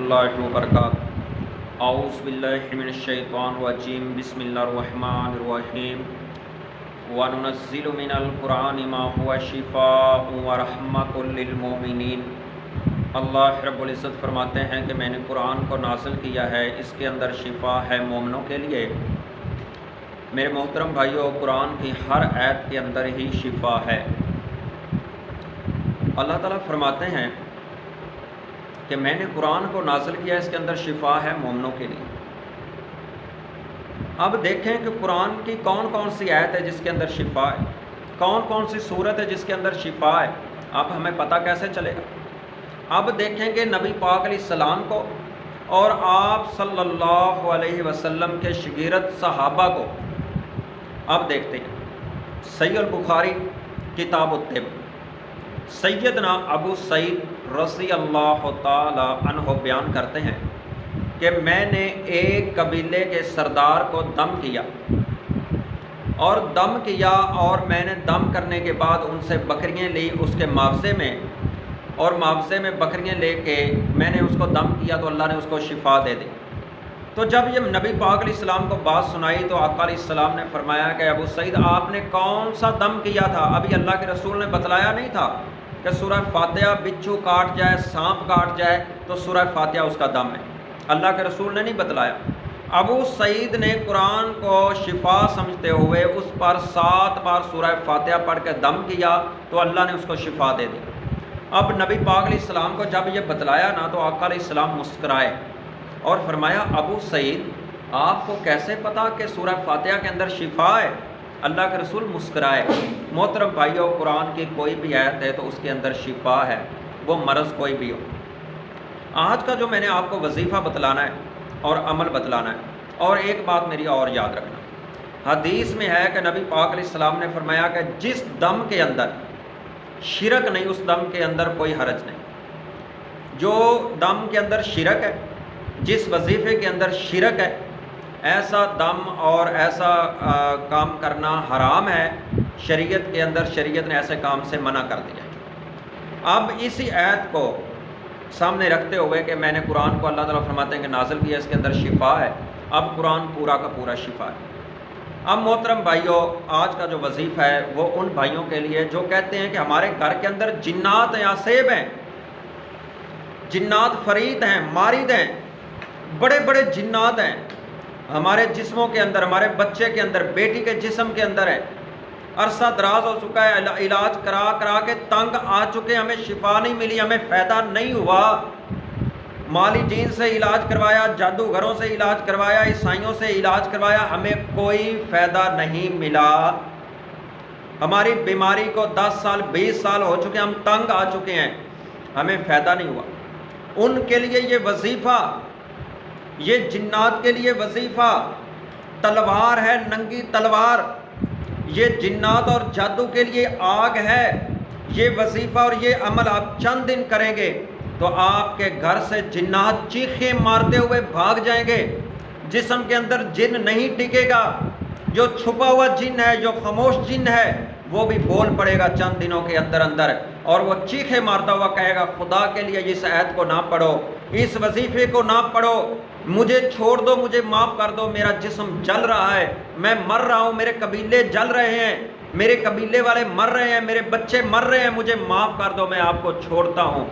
اللہ وبرکاتہ۔ اعوذ باللہ من الشیطان الرجیم، بسم اللہ الرحمن الرحیم۔ وَنُنَزِّلُ مِنَ الْقُرْآنِ مَا هُوَ شِفَاءٌ وَرَحْمَةٌ لِّلْمُؤْمِنِينَ۔ اللہ رب العزت فرماتے ہیں کہ میں نے قرآن کو نازل کیا ہے، اس کے اندر شفا ہے مومنوں کے لیے۔ میرے محترم بھائیوں، قرآن کی ہر آیت کے اندر ہی شفا ہے۔ اللہ تعالیٰ فرماتے ہیں کہ میں نے قرآن کو نازل کیا، اس کے اندر شفا ہے مومنوں کے لیے۔ اب دیکھیں کہ قرآن کی کون کون سی آیت ہے جس کے اندر شفا ہے، کون کون سی صورت ہے جس کے اندر شفا ہے۔ اب ہمیں پتہ کیسے چلے گا؟ اب دیکھیں کہ نبی پاک علیہ السلام کو اور آپ صلی اللہ علیہ وسلم کے شاگرد صحابہ کو، اب دیکھتے ہیں صحیح البخاری کتاب الطب، سیدنا ابو سعید رضی اللہ تعالی عنہ بیان کرتے ہیں کہ میں نے ایک قبیلے کے سردار کو دم کیا اور میں نے دم کرنے کے بعد ان سے بکریاں لی اس کے معاوضے میں، اور معاوضے میں بکریاں لے کے میں نے اس کو دم کیا تو اللہ نے اس کو شفا دے دی۔ تو جب یہ نبی پاک علیہ السلام کو بات سنائی تو آقا علیہ السلام نے فرمایا کہ ابو سعید آپ نے کون سا دم کیا تھا؟ ابھی اللہ کے رسول نے بتلایا نہیں تھا کہ سورہ فاتحہ بچھو کاٹ جائے، سانپ کاٹ جائے تو سورہ فاتحہ اس کا دم ہے، اللہ کے رسول نے نہیں بتلایا۔ ابو سعید نے قرآن کو شفا سمجھتے ہوئے اس پر 7 بار سورہ فاتحہ پڑھ کے دم کیا تو اللہ نے اس کو شفا دے دی۔ اب نبی پاک علیہ السلام کو جب یہ بتلایا نا تو آقا علیہ السلام مسکرائے اور فرمایا ابو سعید آپ کو کیسے پتا کہ سورہ فاتحہ کے اندر شفا ہے؟ اللہ کے رسول مسکرائے۔ محترم بھائیو، قرآن کی کوئی بھی آیت ہے تو اس کے اندر شفا ہے، وہ مرض کوئی بھی ہو۔ آج کا جو میں نے آپ کو وظیفہ بتلانا ہے اور عمل بتلانا ہے، اور ایک بات میری اور یاد رکھنا، حدیث میں ہے کہ نبی پاک علیہ السلام نے فرمایا کہ جس دم کے اندر شرک نہیں اس دم کے اندر کوئی حرج نہیں۔ جو دم کے اندر شرک ہے، جس وظیفے کے اندر شرک ہے، ایسا دم اور ایسا کام کرنا حرام ہے۔ شریعت کے اندر شریعت نے ایسے کام سے منع کر دیا۔ اب اسی آیت کو سامنے رکھتے ہوئے کہ میں نے قرآن کو اللہ تعالیٰ فرماتے ہیں کہ نازل کیا، اس کے اندر شفا ہے، اب قرآن پورا کا پورا شفا ہے۔ اب محترم بھائیوں، آج کا جو وظیفہ ہے وہ ان بھائیوں کے لیے جو کہتے ہیں کہ ہمارے گھر کے اندر جنات ہیں، آسیب ہیں، جنات فرید ہیں، مارد ہیں، بڑے بڑے جنات ہیں ہمارے جسموں کے اندر، ہمارے بچے کے اندر، بیٹی کے جسم کے اندر ہے، عرصہ دراز ہو چکا ہے، علاج کرا کرا کے تنگ آ چکے، ہمیں شفا نہیں ملی، ہمیں فائدہ نہیں ہوا، مالی جین سے علاج کروایا، جادوگروں سے علاج کروایا، عیسائیوں سے علاج کروایا، ہمیں کوئی فائدہ نہیں ملا۔ ہماری بیماری کو 10 سال 20 سال ہو چکے، ہم تنگ آ چکے ہیں، ہمیں فائدہ نہیں ہوا۔ ان کے لیے یہ وظیفہ، یہ جنات کے لیے وظیفہ تلوار ہے، ننگی تلوار، یہ جنات اور جادو کے لیے آگ ہے۔ یہ وظیفہ اور یہ عمل آپ چند دن کریں گے تو آپ کے گھر سے جنات چیخیں مارتے ہوئے بھاگ جائیں گے، جسم کے اندر جن نہیں ٹکے گا، جو چھپا ہوا جن ہے، جو خاموش جن ہے، وہ بھی بول پڑے گا چند دنوں کے اندر اندر، اور وہ چیخیں مارتا ہوا کہے گا خدا کے لیے اس آیت کو نہ پڑھو، اس وظیفے کو نہ پڑھو، مجھے چھوڑ دو، مجھے معاف کر دو، میرا جسم جل رہا ہے، میں مر رہا ہوں، میرے قبیلے جل رہے ہیں، میرے قبیلے والے مر رہے ہیں، میرے بچے مر رہے ہیں، مجھے معاف کر دو، میں آپ کو چھوڑتا ہوں۔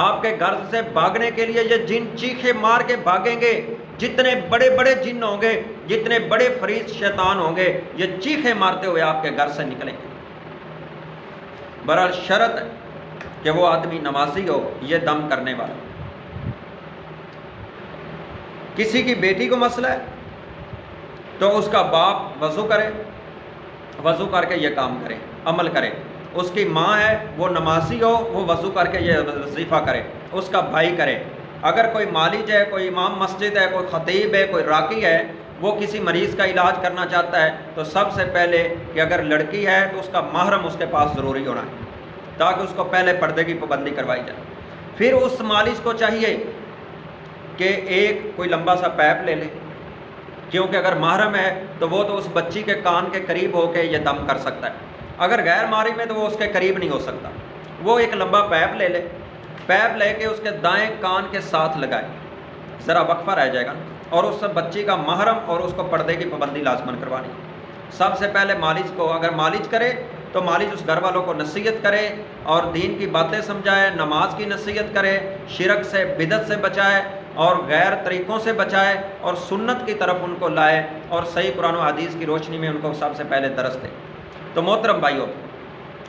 آپ کے گھر سے بھاگنے کے لیے یہ جن چیخیں مار کے بھاگیں گے، جتنے بڑے بڑے جن ہوں گے، جتنے بڑے فرید شیطان ہوں گے، یہ چیخیں مارتے ہوئے آپ کے گھر سے نکلیں گے۔ بہرحال شرط ہے کہ وہ آدمی نمازی ہو، یہ دم کرنے والا۔ کسی کی بیٹی کو مسئلہ ہے تو اس کا باپ وضو کرے، وضو کر کے یہ کام کرے، عمل کرے۔ اس کی ماں ہے وہ نمازی ہو، وہ وضو کر کے یہ وظیفہ کرے، اس کا بھائی کرے۔ اگر کوئی مالج ہے، کوئی امام مسجد ہے، کوئی خطیب ہے، کوئی راقی ہے، وہ کسی مریض کا علاج کرنا چاہتا ہے تو سب سے پہلے کہ اگر لڑکی ہے تو اس کا محرم اس کے پاس ضروری ہونا ہے تاکہ اس کو پہلے پردے کی پابندی کروائی جائے۔ پھر اس مالج کو چاہیے کہ ایک کوئی لمبا سا پیپ لے لے، کیونکہ اگر محرم ہے تو وہ تو اس بچی کے کان کے قریب ہو کے یہ دم کر سکتا ہے، اگر غیر محرم ہے تو وہ اس کے قریب نہیں ہو سکتا۔ وہ ایک لمبا پیپ لے لے، پیپ لے کے اس کے دائیں کان کے ساتھ لگائے، ذرا وقفہ رہ جائے گا، اور اس بچی کا محرم اور اس کو پردے کی پابندی لازماً کروانی۔ سب سے پہلے مالج کو، اگر مالج کرے تو مالج اس گھر والوں کو نصیحت کرے اور دین کی باتیں سمجھائے، نماز کی نصیحت کرے، شرک سے بدعت سے بچائے اور غیر طریقوں سے بچائے اور سنت کی طرف ان کو لائے اور صحیح قرآن و حدیث کی روشنی میں ان کو سب سے پہلے درس دے۔ تو محترم بھائیو،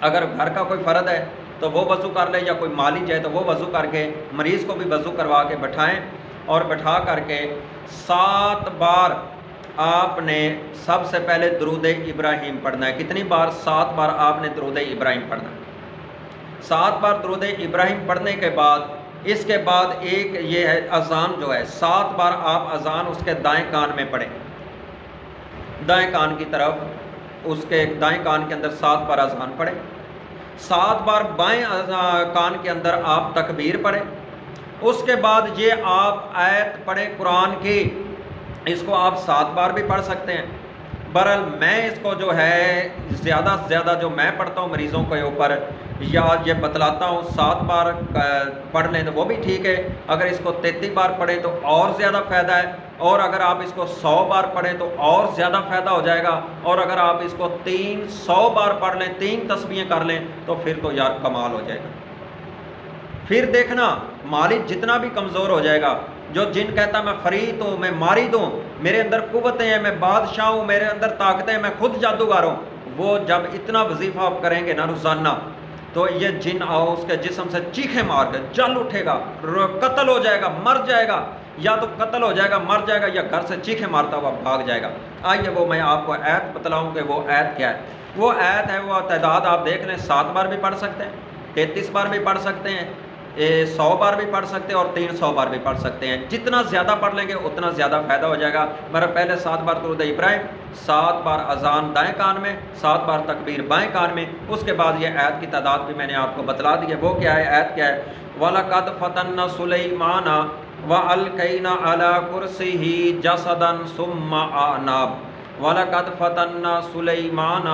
اگر گھر کا کوئی فرد ہے تو وہ وضو کر لے، یا کوئی مالج ہے تو وہ وضو کر کے مریض کو بھی وضو کروا کے بٹھائیں، اور بٹھا کر کے 7 بار آپ نے سب سے پہلے درود ابراہیم پڑھنا ہے۔ کتنی بار؟ 7 بار آپ نے درود ابراہیم پڑھنا ہے۔ 7 بار درود ابراہیم پڑھنے کے بعد اس کے بعد ایک یہ ہے اذان جو ہے، 7 بار آپ اذان اس کے دائیں کان میں پڑھیں، دائیں کان کی طرف، اس کے دائیں کان کے اندر 7 بار اذان پڑھیں۔ 7 بار بائیں کان کے اندر آپ تکبیر پڑھیں۔ اس کے بعد یہ آپ آیت پڑھیں قرآن کی، اس کو آپ 7 بار بھی پڑھ سکتے ہیں۔ بہرحال میں اس کو جو ہے زیادہ سے زیادہ جو میں پڑھتا ہوں مریضوں کے اوپر یا یہ بتلاتا ہوں 7 بار پڑھ لیں تو وہ بھی ٹھیک ہے، اگر اس کو 33 بار پڑھیں تو اور زیادہ فائدہ ہے، اور اگر آپ اس کو 100 بار پڑھیں تو اور زیادہ فائدہ ہو جائے گا، اور اگر آپ اس کو 300 بار پڑھ لیں، 3 تسبیحیں کر لیں تو پھر تو یار کمال ہو جائے گا۔ پھر دیکھنا مالک جتنا بھی کمزور ہو جائے گا، جو جن کہتا میں فرید ہوں، میں مارد ہوں، میرے اندر قوتیں ہیں، میں بادشاہ ہوں، میرے اندر طاقتیں ہیں، میں خود جادوگر ہوں، وہ جب اتنا وظیفہ آپ کریں گے نا روزانہ تو یہ جن اس کے جسم سے چیخیں مار کے جل اٹھے گا، قتل ہو جائے گا، مر جائے گا، یا تو قتل ہو جائے گا، مر جائے گا، یا گھر سے چیخیں مارتا ہوا بھاگ جائے گا۔ آئیے وہ میں آپ کو آیت بتلاؤں کہ وہ آیت کیا ہے۔ وہ آیت ہے، وہ تعداد آپ دیکھ لیں، 7 بار بھی پڑھ سکتے ہیں، 33 بار بھی پڑھ سکتے ہیں، 100 بار بھی پڑھ سکتے ہیں، اور 300 بار بھی پڑھ سکتے ہیں۔ جتنا زیادہ پڑھ لیں گے اتنا زیادہ فائدہ ہو جائے گا۔ میرا پہلے 7 بار درود ابراہیم، 7 بار اذان دائیں کان میں، 7 بار تکبیر بائیں کان میں۔ اس کے بعد یہ آیت کی تعداد بھی میں نے آپ کو بتلا دی ہے۔ وہ کیا ہے؟ آیت کیا ہے؟ وَلَقَدْ فَتَنَّا سُلَيْمَانَ وَأَلْقَيْنَا عَلَىٰ كُرْسِيِّهِ جَسَدًا ثُمَّ أَنَابَ وَلَقَدْ فَتَنَّا سُلَيْمَانَ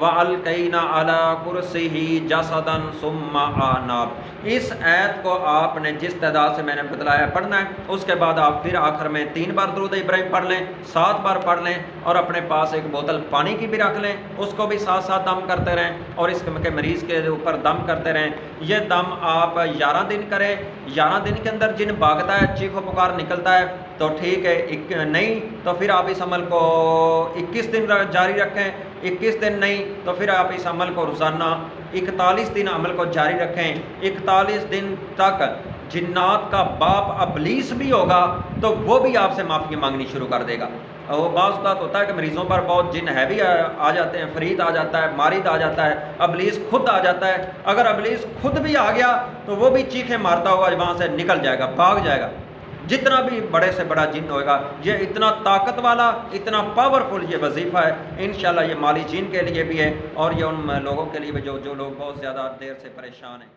وَأَلْقَيْنَا عَلَىٰ كُرْسِيِّهِ جَسَدًا ثُمَّ أَنَابَ۔ اس آیت کو آپ نے جس تعداد سے میں نے بتلایا پڑھنا ہے، اس کے بعد آپ پھر آخر میں 3 بار درود ابراہیم پڑھ لیں، 7 بار پڑھ لیں، اور اپنے پاس ایک بوتل پانی کی بھی رکھ لیں، اس کو بھی ساتھ ساتھ دم کرتے رہیں، اور اس کے مریض کے اوپر دم کرتے رہیں۔ یہ دم آپ 11 دن کریں۔ 11 دن کے اندر جن بھاگتا ہے، چیخ و پکار نکلتا ہے تو ٹھیک ہے، نہیں تو پھر آپ اس عمل کو 21 دن جاری رکھیں، 21 دن نہیں تو پھر آپ اس عمل کو روزانہ 41 دن عمل کو جاری رکھیں۔ 41 دن تک جنات کا باپ ابلیس بھی ہوگا تو وہ بھی آپ سے معافی مانگنی شروع کر دے گا۔ اور بعض اوقات ہوتا ہے کہ مریضوں پر بہت جن ہیوی آ جاتے ہیں، فرید آ جاتا ہے، مارد آ جاتا ہے، ابلیس خود آ جاتا ہے۔ اگر ابلیس خود بھی آ گیا تو وہ بھی چیخیں مارتا ہوا وہاں سے نکل جائے گا، بھاگ جائے گا۔ جتنا بھی بڑے سے بڑا جن ہوئے گا، یہ اتنا طاقت والا، اتنا پاورفل یہ وظیفہ ہے۔ انشاءاللہ یہ مالی جن کے لیے بھی ہے، اور یہ ان لوگوں کے لیے بھی جو لوگ بہت زیادہ دیر سے پریشان ہیں۔